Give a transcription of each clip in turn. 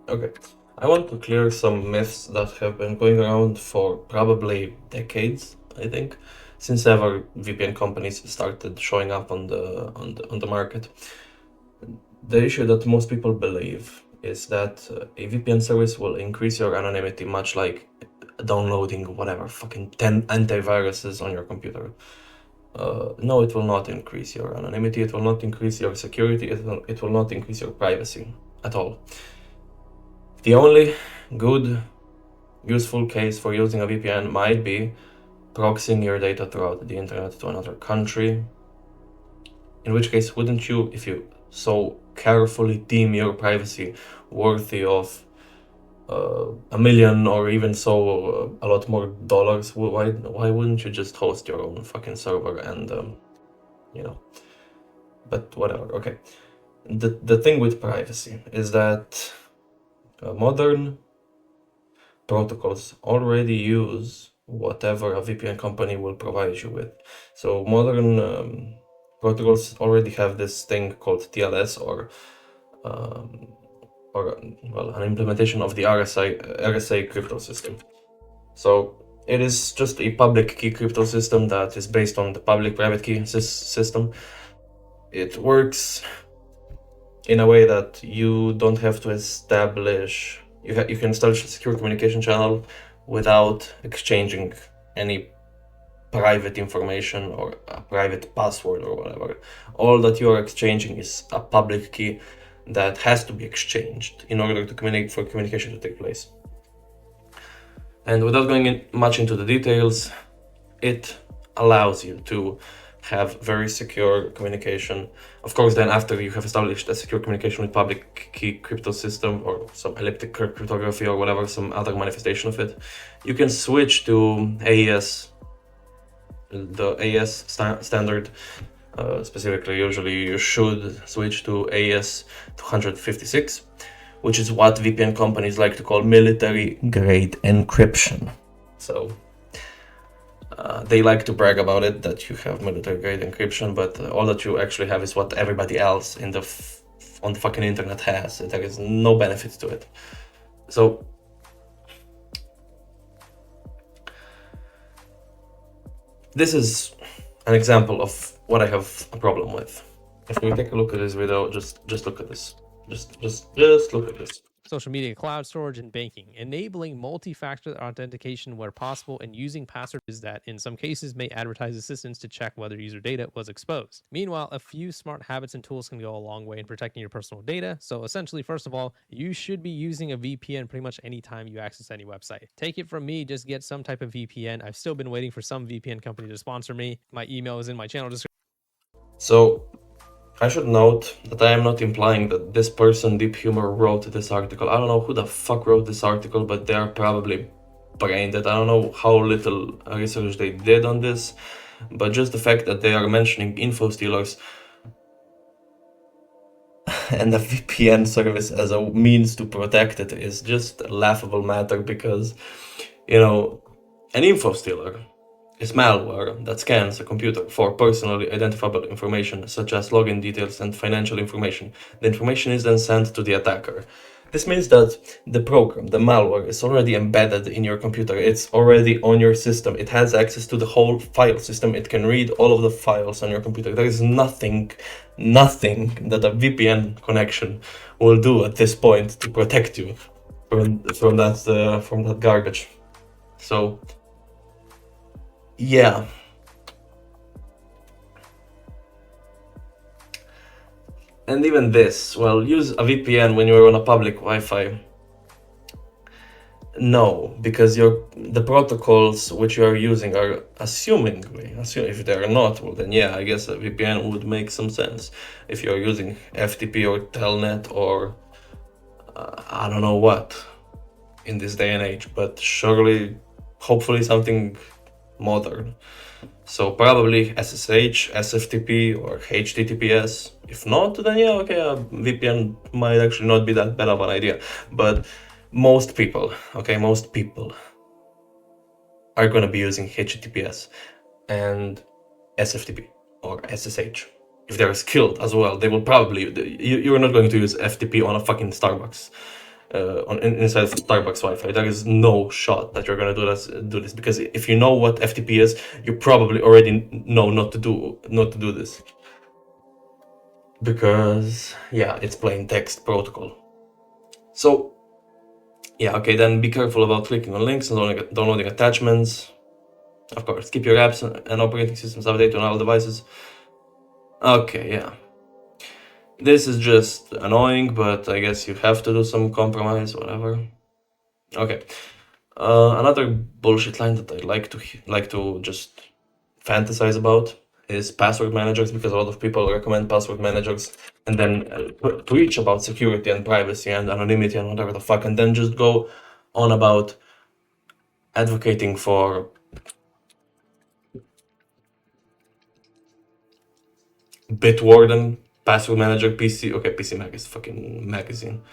Okay, I want to clear some myths that have been going around for probably decades, I think, since ever VPN companies started showing up on the market. The issue that most people believe is that a VPN service will increase your anonymity, much like downloading whatever fucking 10 antiviruses on your computer. No, it will not increase your anonymity, it will not increase your security, it will not increase your privacy at all. The only good, useful case for using a VPN might be proxying your data throughout the internet to another country. In which case, wouldn't you, if you so carefully deem your privacy worthy of $1 million or even so a lot more dollars, why wouldn't you just host your own fucking server and you know? But whatever. Okay. The thing with privacy is that modern protocols already use whatever a VPN company will provide you with. So modern protocols already have this thing called TLS or well, an implementation of the RSA crypto system. So it is just a public key crypto system that is based on the public-private key system. It works in a way that you don't have to establish. You can establish a secure communication channel without exchanging any private information or a private password or whatever. All that you are exchanging is a public key that has to be exchanged in order to for communication to take place. And without going much into the details, it allows you to have very secure communication. Of course, then after you have established a secure communication with public key crypto system or some elliptic cryptography or whatever, some other manifestation of it, you can switch to AES, the AES standard. Specifically, usually you should switch to AES 256, which is what VPN companies like to call military-grade encryption. So they like to brag about it, that you have military-grade encryption, but all that you actually have is what everybody else on the fucking internet has. There is no benefit to it. So this is an example of what I have a problem with. If we take a look at this video, just look at this. Just look at this. Social media, cloud storage, and banking, enabling multi-factor authentication where possible, and using passwords that in some cases may advertise assistance to check whether user data was exposed. Meanwhile, a few smart habits and tools can go a long way in protecting your personal data. So essentially, first of all, you should be using a VPN pretty much anytime you access any website. Take it from me, just get some type of VPN. I've still been waiting for some VPN company to sponsor me. My email is in my channel description. So I should note that I am not implying that this person, Deep Humor, wrote this article. I don't know who the fuck wrote this article, but they are probably brain dead. I don't know how little research they did on this, but just the fact that they are mentioning info stealers and a VPN service as a means to protect it is just a laughable matter, because, you know, an info stealer is malware that scans a computer for personally identifiable information such as login details and financial information. The information is then sent to the attacker. This means that the program, the malware, is already embedded in your computer. It's already on your system. It has access to the whole file system. It can read all of the files on your computer. There is nothing that a VPN connection will do at this point to protect you from that garbage. So yeah. And even this, well, use a VPN when you're on a public Wi-Fi. No, because the protocols which you are using are if they are not, well then yeah, I guess a VPN would make some sense. If you're using FTP or Telnet or I don't know what in this day and age, but surely, hopefully something modern. So probably SSH, SFTP, or HTTPS. If not, then yeah, okay, a VPN might actually not be that bad of an idea. But most people are going to be using HTTPS and SFTP or SSH. If they're skilled as well, they will probably, you're not going to use FTP on a fucking Starbucks. inside of Starbucks Wi-Fi. There is no shot that you're gonna do this because if you know what FTP is, you probably already know not to do this. Because yeah, it's plain text protocol. So yeah, okay, then be careful about clicking on links and downloading attachments. Of course, keep your apps and operating systems updated on all devices. Okay, yeah. This is just annoying, but I guess you have to do some compromise, whatever. Okay. Another bullshit line that I like to just fantasize about is password managers, because a lot of people recommend password managers and then preach about security and privacy and anonymity and whatever the fuck, and then just go on about advocating for Bitwarden, password manager, PC Mag is fucking magazine.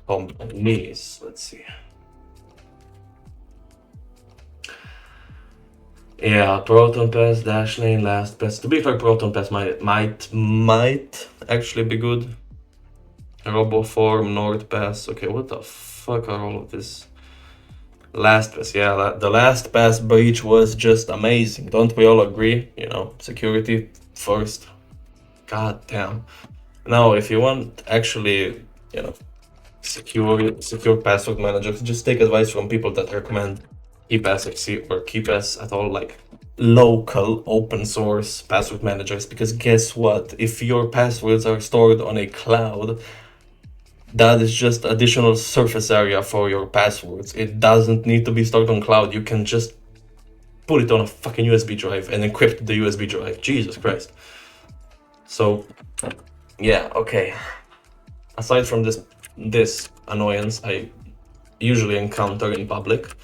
Companies, let's see. Yeah, Proton Pass, Dashlane, LastPass. To be fair, Proton Pass might actually be good. Roboform, NordPass. Okay, what the fuck are all of this? LastPass, yeah, the LastPass breach was just amazing. Don't we all agree? You know, security first. God damn. Now, if you want actually, you know, secure password managers, just take advice from people that recommend KeePassXC or KeePass at all, like local open source password managers. Because guess what? If your passwords are stored on a cloud, that is just additional surface area for your passwords. It doesn't need to be stored on cloud. You can just put it on a fucking USB drive and encrypt the USB drive. Jesus Christ. So yeah, okay. Aside from this annoyance I usually encounter in public,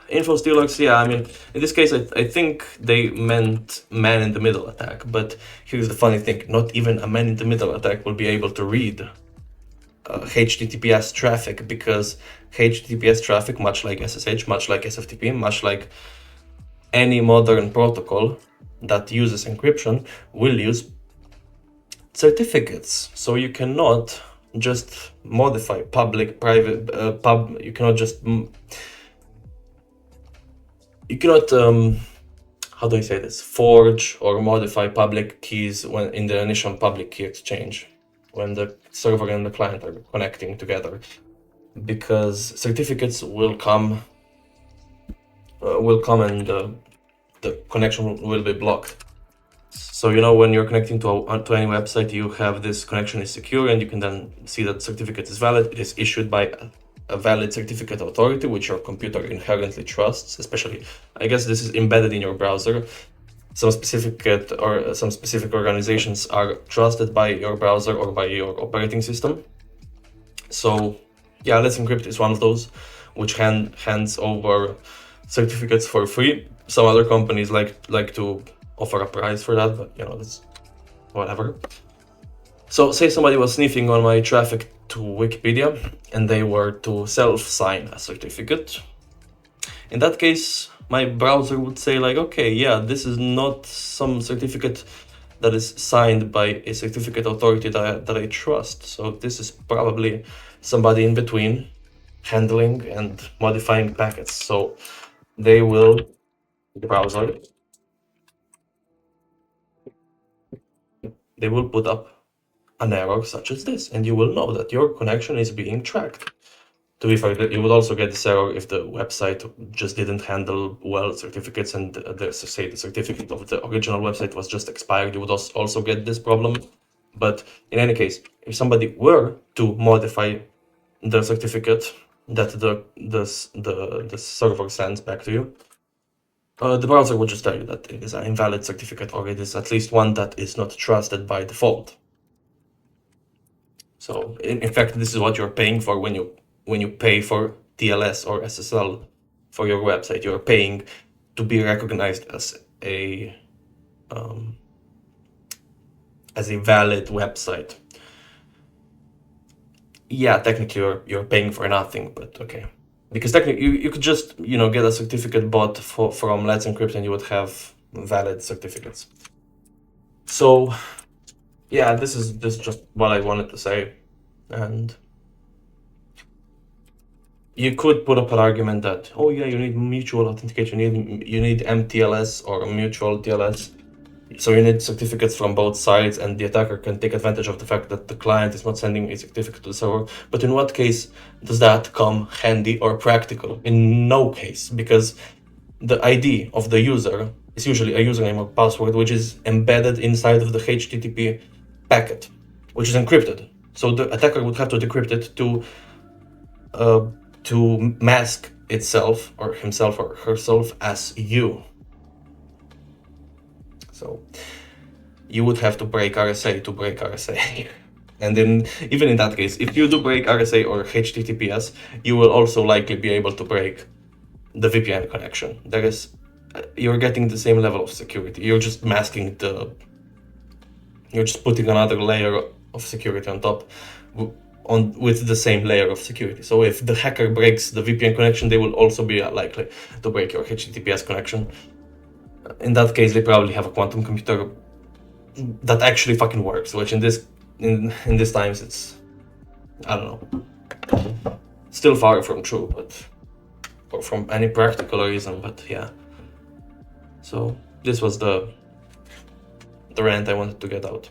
info stealers, yeah, I mean, in this case, I think they meant man-in-the-middle attack, but here's the funny thing, not even a man-in-the-middle attack will be able to read HTTPS traffic, because HTTPS traffic, much like SSH, much like SFTP, much like any modern protocol that uses encryption, will use certificates. So you cannot just modify public, private, you cannot just... You cannot, how do I say this? Forge or modify public keys when in the initial public key exchange, when the server and the client are connecting together, because certificates will come and the connection will be blocked. So, you know, when you're connecting to any website, you have this connection is secure, and you can then see that certificate is valid. It is issued by a valid certificate authority, which your computer inherently trusts. Especially, I guess this is embedded in your browser. Some specific organizations are trusted by your browser or by your operating system. So yeah, Let's Encrypt is one of those, which hands over certificates for free. Some other companies like to offer a price for that, but you know, that's whatever. So say somebody was sniffing on my traffic to Wikipedia and they were to self-sign a certificate. In that case, my browser would say like, okay, yeah, this is not some certificate that is signed by a certificate authority that I trust. So this is probably somebody in between handling and modifying packets. So they will, the browser, they will put up an error such as this, and you will know that your connection is being tracked. To be fair, you would also get this error if the website just didn't handle well certificates, and say the certificate of the original website was just expired. You would also get this problem. But in any case, if somebody were to modify the certificate that the server sends back to you, the browser will just tell you that it is an invalid certificate, or it is at least one that is not trusted by default. So in fact, this is what you're paying for when you pay for TLS or SSL for your website. You're paying to be recognized as a valid website. Yeah, technically you're paying for nothing, but okay. Because technically you could just, you know, get a certificate bought from Let's Encrypt and you would have valid certificates. So yeah, this is just what I wanted to say, and you could put up an argument that, oh yeah, you need mutual authentication, you need MTLS or mutual TLS, so you need certificates from both sides, and the attacker can take advantage of the fact that the client is not sending a certificate to the server. But in what case does that come handy or practical? In no case, because the ID of the user is usually a username or password which is embedded inside of the HTTP packet, which is encrypted. So the attacker would have to decrypt it to mask itself or himself or herself as you. So you would have to break RSA to break RSA. And then even in that case, if you do break RSA or HTTPS, you will also likely be able to break the VPN connection. You're getting the same level of security. You're just masking you're just putting another layer of security on top with the same layer of security. So if the hacker breaks the VPN connection, they will also be likely to break your HTTPS connection. In that case, they probably have a quantum computer that actually fucking works, which in this times it's, I don't know, still far from true, but or from any practical reason, but yeah. So this was the rant I wanted to get out.